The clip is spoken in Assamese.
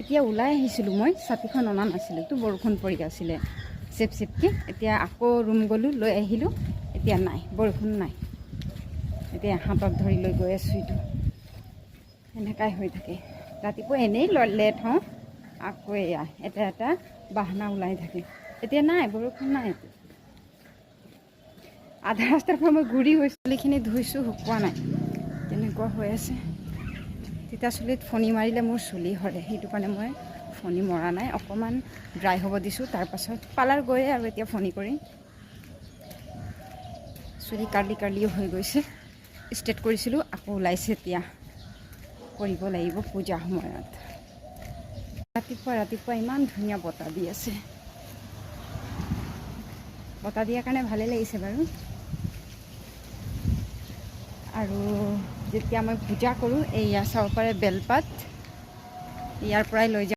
এতিয়া ওলাই আহিছিলোঁ, মই ছাতিখন অনা নাছিলোঁ, তো বৰষুণ পৰি আছিলে চেপ চেপকৈ। এতিয়া আকৌ ৰুম গ'লোঁ, লৈ আহিলোঁ, এতিয়া নাই, বৰষুণ নাই। এতিয়া হাতত ধৰি লৈ গৈ আছোঁ, এইটো এনেকুৱাই হৈ থাকে। ৰাতিপুৱা এনেই লেট হওঁ, আকৌ এয়া এটা এটা বাহানা ওলাই থাকে। এতিয়া নাই, বৰষুণ নাই। আধা ৰাস্তাৰ পৰা মই ঘূৰি গৈছোঁ, চুলিখিনি ধুইছোঁ, শুকোৱা নাই, তেনেকুৱা হৈ আছে। তেতিয়া চুলিত ফণি মাৰিলে মোৰ চুলি সৰে, সেইটো কাৰণে মই ফণি মৰা নাই, অকণমান ড্ৰাই হ'ব দিছোঁ। তাৰপাছত পাৰ্লাৰ গৈয়ে আৰু এতিয়া ফণি কৰিম। চুলি কাৰ্লি হৈ গৈছে, ষ্ট্ৰেট কৰিছিলোঁ, আকৌ ওলাইছে। এতিয়া কৰিব লাগিব পূজা সময়ত। ৰাতিপুৱা ইমান ধুনীয়া বতাহ দি আছে, বতাহ দিয়াৰ কাৰণে ভালেই লাগিছে বাৰু। আৰু যেতিয়া মই পূজা কৰোঁ, এয়া চাব পাৰে বেলপাত, ইয়াৰ পৰাই লৈ যাওঁ।